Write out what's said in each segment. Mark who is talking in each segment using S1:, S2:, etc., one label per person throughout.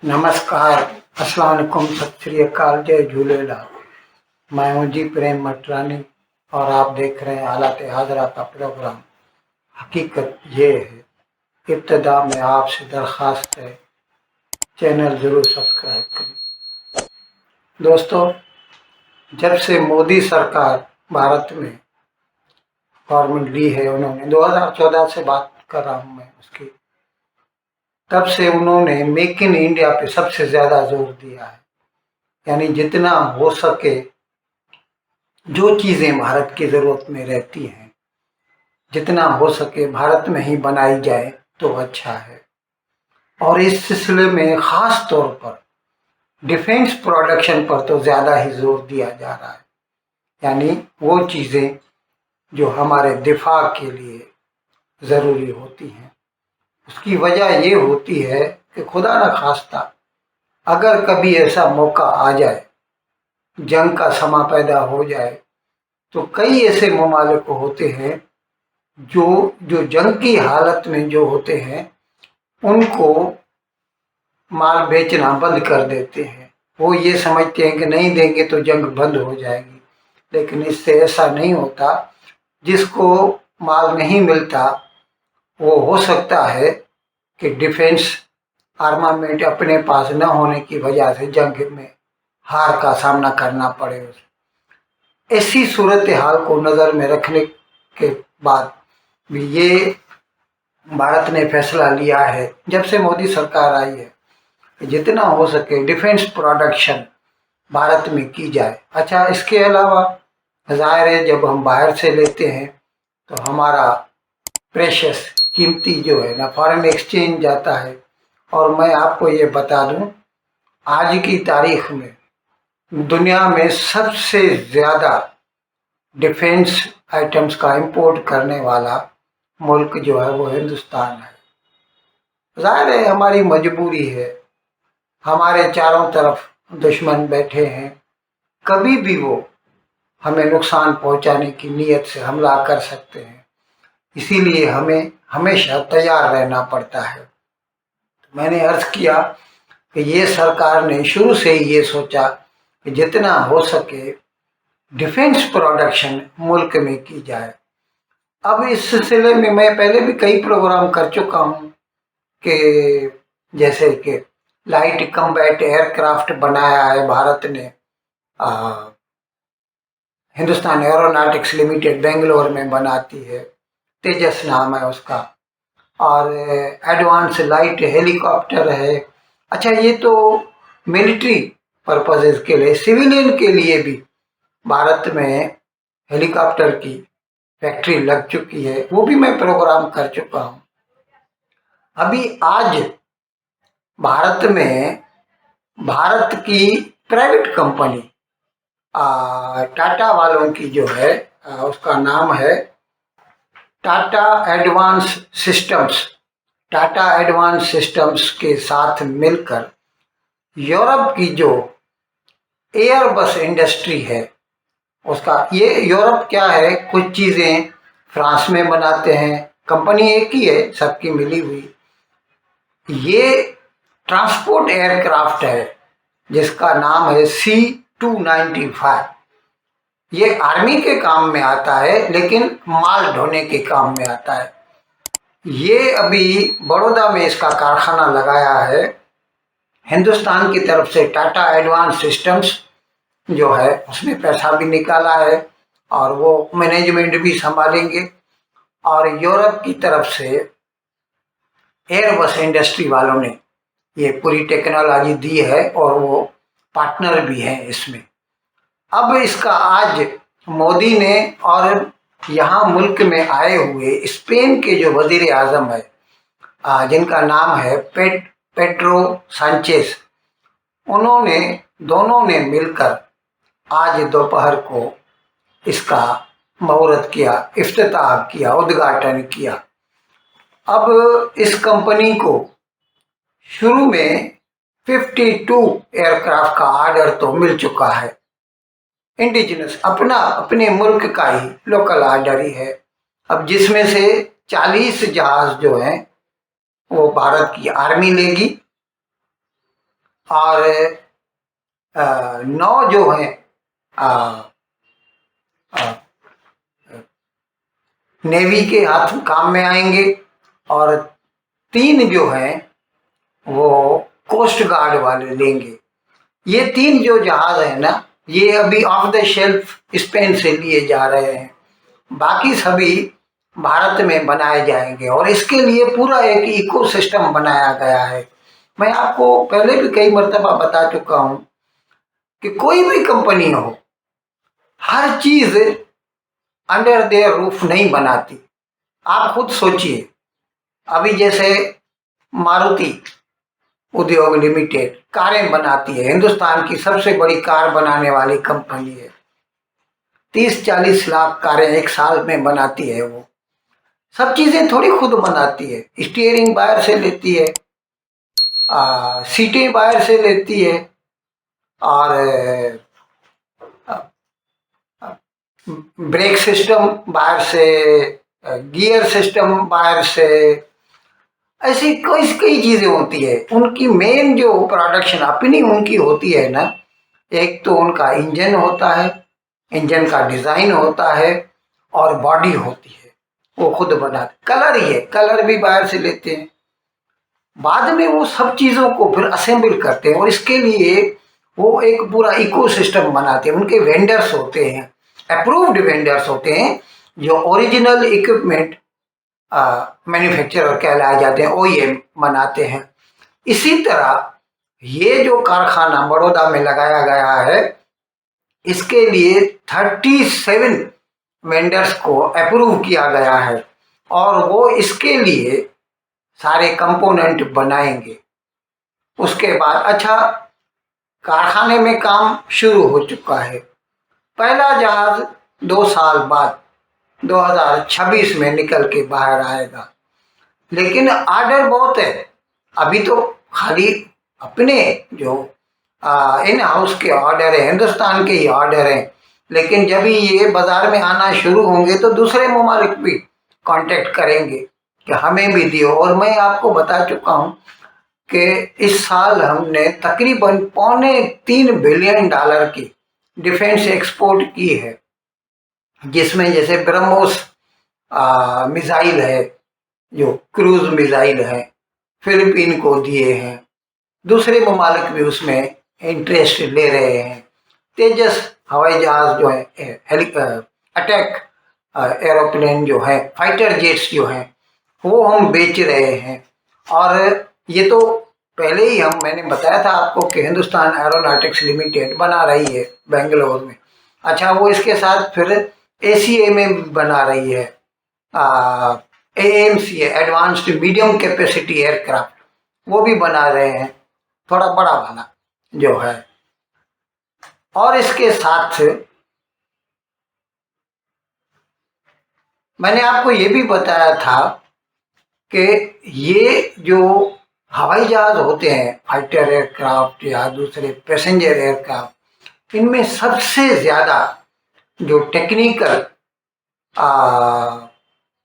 S1: नमस्कार, अस्सलाम वालेकुम, सत श्री अकाल, जय झूलेलाल। मैं हूं जी प्रेम मटरानी और आप देख रहे हैं हालात हाजरा का प्रोग्राम। हकीकत ये है, इब्तदा में आपसे दरख्वास्त है, चैनल ज़रूर सब्सक्राइब करें। दोस्तों, जब से मोदी सरकार भारत में गवर्नमेंट ली है, उन्होंने 2014 से बात कर रहा हूँ मैं उसकी, तब से उन्होंने मेक इन इंडिया पे सबसे ज़्यादा जोर दिया है। यानी जितना हो सके जो चीज़ें भारत की ज़रूरत में रहती हैं, जितना हो सके भारत में ही बनाई जाए तो अच्छा है। और इस सिलसिले में ख़ास तौर पर डिफेंस प्रोडक्शन पर तो ज़्यादा ही जोर दिया जा रहा है। यानी वो चीज़ें जो हमारे दिफा के लिए ज़रूरी होती हैं। उसकी वजह ये होती है कि खुदा न खास्ता अगर कभी ऐसा मौका आ जाए, जंग का समा पैदा हो जाए, तो कई ऐसे ममालिक होते हैं जो जो जंग की हालत में जो होते हैं, उनको माल बेचना बंद कर देते हैं। वो ये समझते हैं कि नहीं देंगे तो जंग बंद हो जाएगी, लेकिन इससे ऐसा नहीं होता। जिसको माल नहीं मिलता, वो हो सकता है कि डिफेंस आर्मामेंट अपने पास न होने की वजह से जंग में हार का सामना करना पड़े उसे। ऐसी सूरत हाल को नज़र में रखने के बाद भी ये भारत ने फैसला लिया है, जब से मोदी सरकार आई है, कि जितना हो सके डिफेंस प्रोडक्शन भारत में की जाए। अच्छा, इसके अलावा ज़ाहिर है जब हम बाहर से लेते हैं तो हमारा प्रेशस कीमती जो है ना, फॉरेन एक्सचेंज जाता है। और मैं आपको ये बता दूं, आज की तारीख में दुनिया में सबसे ज़्यादा डिफेंस आइटम्स का इंपोर्ट करने वाला मुल्क जो है वो हिंदुस्तान है। ज़ाहिर है हमारी मजबूरी है, हमारे चारों तरफ दुश्मन बैठे हैं, कभी भी वो हमें नुकसान पहुंचाने की नीयत से हमला कर सकते हैं। इसीलिए हमें हमेशा तैयार रहना पड़ता है। तो मैंने अर्ज किया कि ये सरकार ने शुरू से ही ये सोचा कि जितना हो सके डिफेंस प्रोडक्शन मुल्क में की जाए। अब इस सिलसिले में मैं पहले भी कई प्रोग्राम कर चुका हूँ कि जैसे कि लाइट कम्बैट एयरक्राफ्ट बनाया है भारत ने, हिंदुस्तान एरोनॉटिक्स लिमिटेड बेंगलोर में बनाती है, तेजस नाम है उसका। और एडवांस लाइट हेलीकॉप्टर है। अच्छा, ये तो मिलिट्री पर्पजेज के लिए, सिविलियन के लिए भी भारत में हेलीकॉप्टर की फैक्ट्री लग चुकी है, वो भी मैं प्रोग्राम कर चुका हूँ। अभी आज भारत में भारत की प्राइवेट कंपनी टाटा वालों की जो है, उसका नाम है Tata advance systems. Tata advance systems के साथ मिलकर यूरोप की जो एयरबस इंडस्ट्री है उसका, ये यूरोप क्या है, कुछ चीज़ें फ्रांस में बनाते हैं, कंपनी एक ही है, सबकी मिली हुई। ये ट्रांसपोर्ट एयरक्राफ्ट है जिसका नाम है C-295। ये आर्मी के काम में आता है, लेकिन माल ढोने के काम में आता है। ये अभी बड़ौदा में इसका कारखाना लगाया है। हिंदुस्तान की तरफ से टाटा एडवांस सिस्टम्स जो है उसने पैसा भी निकाला है और वो मैनेजमेंट भी संभालेंगे। और यूरोप की तरफ से एयरबस इंडस्ट्री वालों ने ये पूरी टेक्नोलॉजी दी है और वो पार्टनर भी है इसमें। अब इसका आज मोदी ने और यहाँ मुल्क में आए हुए स्पेन के जो वजीर आजम है, जिनका नाम है पेड्रो सांचेस, उन्होंने दोनों ने मिलकर आज दोपहर को इसका मुहूर्त किया, इफ्तिताह किया, उद्घाटन किया। अब इस कंपनी को शुरू में 52 एयरक्राफ्ट का ऑर्डर तो मिल चुका है, इंडिजिनस अपने मुल्क का ही लोकल ऑर्डर ही है। अब जिसमें से 40 जहाज जो हैं वो भारत की आर्मी लेगी और 9 जो हैं नेवी के हाथ काम में आएंगे, और 3 जो हैं वो कोस्ट गार्ड वाले लेंगे। ये 3 जो जहाज है ना, ये अभी ऑफ द शेल्फ स्पेन से लिए जा रहे हैं, बाकी सभी भारत में बनाए जाएंगे, और इसके लिए पूरा एक इकोसिस्टम बनाया गया है। मैं आपको पहले भी कई मर्तबा बता चुका हूं कि कोई भी कंपनी हो, हर चीज अंडर देयर रूफ नहीं बनाती। आप खुद सोचिए, अभी जैसे मारुति उद्योग लिमिटेड कारें बनाती है, हिंदुस्तान की सबसे बड़ी कार बनाने वाली कंपनी है। 30-40 लाख कारें एक साल में बनाती है। वो सब चीजें थोड़ी खुद बनाती है, स्टीयरिंग बाहर से लेती है, सीटें बाहर से लेती है, और ब्रेक सिस्टम बाहर से, गियर सिस्टम बाहर से, ऐसी कई कई चीजें होती है। उनकी मेन जो प्रोडक्शन अपनी उनकी होती है ना, एक तो उनका इंजन होता है, इंजन का डिजाइन होता है, और बॉडी होती है, वो खुद बनाते। कलर ही है, कलर भी बाहर से लेते हैं। बाद में वो सब चीजों को फिर असेंबल करते हैं, और इसके लिए वो एक पूरा इकोसिस्टम बनाते हैं। उनके वेंडर्स होते हैं, अप्रूव्ड वेंडर्स होते हैं, जो ओरिजिनल इक्विपमेंट मैन्युफैक्चरर कहलाए जाते हैं, ओईएम बनाते हैं। इसी तरह ये जो कारखाना बड़ौदा में लगाया गया है, इसके लिए 37 वेंडर्स को अप्रूव किया गया है, और वो इसके लिए सारे कंपोनेंट बनाएंगे। उसके बाद अच्छा, कारखाने में काम शुरू हो चुका है। पहला जहाज 2 साल बाद 2026 में निकल के बाहर आएगा, लेकिन ऑर्डर बहुत है। अभी तो खाली अपने जो इन हाउस के ऑर्डर है, हिंदुस्तान के ही ऑर्डर हैं, लेकिन जब ये बाजार में आना शुरू होंगे तो दूसरे ममालिक भी कांटेक्ट करेंगे कि हमें भी दियो। और मैं आपको बता चुका हूं कि इस साल हमने तकरीबन $2.25 बिलियन की डिफेंस एक्सपोर्ट की है, जिसमें जैसे ब्रह्मोस मिसाइल है, जो क्रूज मिसाइल है, फिलीपीन को दिए हैं। दूसरे ममालिक भी उसमें इंटरेस्ट ले रहे हैं। तेजस हवाई जहाज जो है, अटैक एरोप्लेन जो है, फाइटर जेट्स जो हैं, वो हम बेच रहे हैं। और ये तो पहले ही मैंने बताया था आपको कि हिंदुस्तान एरोनॉटिक्स लिमिटेड बना रही है बेंगलोर में। अच्छा, वो इसके साथ फिर एसीए में बना रही है, एएमसी है, एडवांस्ड मीडियम कैपेसिटी एयरक्राफ्ट, वो भी बना रहे हैं, थोड़ा बड़ा वाला जो है। और इसके साथ मैंने आपको ये भी बताया था कि ये जो हवाई जहाज होते हैं, फाइटर एयरक्राफ्ट या दूसरे पैसेंजर एयरक्राफ्ट, इनमें सबसे ज्यादा जो टेक्निकल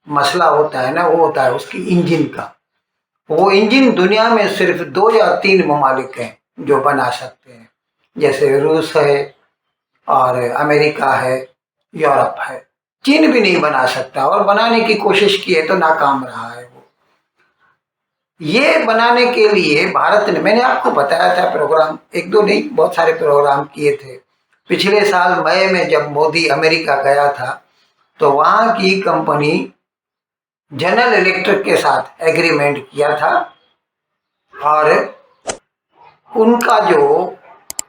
S1: मसला होता है ना, वो होता है उसकी इंजन का। वो इंजन दुनिया में सिर्फ 2 या 3 ममालिक हैं जो बना सकते हैं, जैसे रूस है, और अमेरिका है, यूरोप है। चीन भी नहीं बना सकता, और बनाने की कोशिश की है तो नाकाम रहा है। वो ये बनाने के लिए भारत ने, मैंने आपको बताया था प्रोग्राम, 1-2 नहीं, बहुत सारे प्रोग्राम किए थे। पिछले साल मई में जब मोदी अमेरिका गया था, तो वहां की कंपनी जनरल इलेक्ट्रिक के साथ एग्रीमेंट किया था, और उनका जो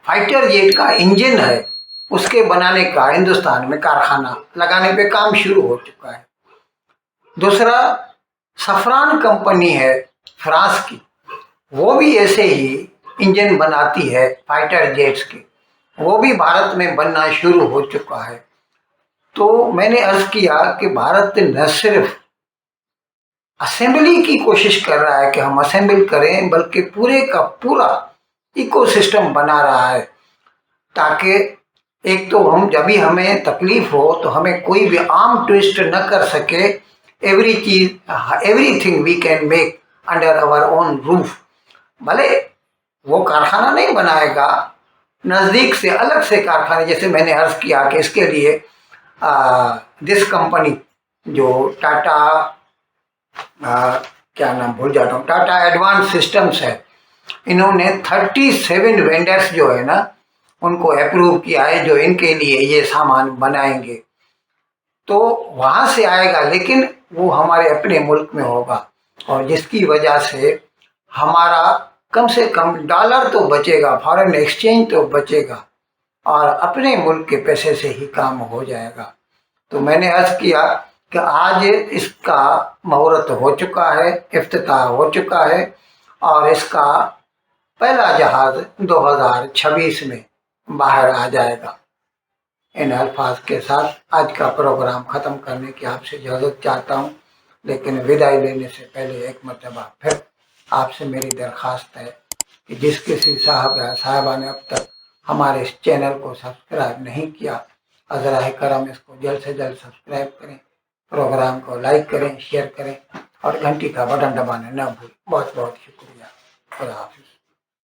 S1: फाइटर जेट का इंजन है, उसके बनाने का हिंदुस्तान में कारखाना लगाने पे काम शुरू हो चुका है। दूसरा, सफरान कंपनी है फ्रांस की, वो भी ऐसे ही इंजन बनाती है फाइटर जेट्स के, वो भी भारत में बनना शुरू हो चुका है। तो मैंने अर्ज किया कि भारत न सिर्फ असेंबली की कोशिश कर रहा है कि हम असेंबल करें, बल्कि पूरे का पूरा इकोसिस्टम बना रहा है, ताकि एक तो हम जब भी हमें तकलीफ हो तो हमें कोई भी आर्म ट्विस्ट न कर सके। Everything we can make under our own roof. भले वो कारखाना नहीं बनाएगा, नज़दीक से अलग से कारखाने, जैसे मैंने अर्ज किया कि इसके लिए दिस कंपनी जो टाटा, क्या नाम भूल जाता हूँ, टाटा एडवांस सिस्टम्स है, इन्होंने 37 वेंडर्स जो है ना उनको अप्रूव किया है जो इनके लिए ये सामान बनाएंगे। तो वहाँ से आएगा, लेकिन वो हमारे अपने मुल्क में होगा, और जिसकी वजह से हमारा कम से कम डॉलर तो बचेगा, फॉरेन एक्सचेंज तो बचेगा, और अपने मुल्क के पैसे से ही काम हो जाएगा। तो मैंने अर्ज किया कि आज इसका मुहूर्त हो चुका है, इफ्तिताह हो चुका है, और इसका पहला जहाज 2026 में बाहर आ जाएगा। इन अल्फाज के साथ आज का प्रोग्राम ख़त्म करने की आपसे इजाज़त चाहता हूँ, लेकिन विदाई लेने से पहले एक मरतबा फिर आपसे मेरी दरख्वास्त है कि जिस किसी साहब या साहिबा ने अब तक हमारे इस चैनल को सब्सक्राइब नहीं किया, अज़रा करम इसको जल्द से जल्द सब्सक्राइब करें, प्रोग्राम को लाइक करें, शेयर करें, और घंटी का बटन दबाना न भूलें। बहुत बहुत शुक्रिया। खुदा हाफिज़।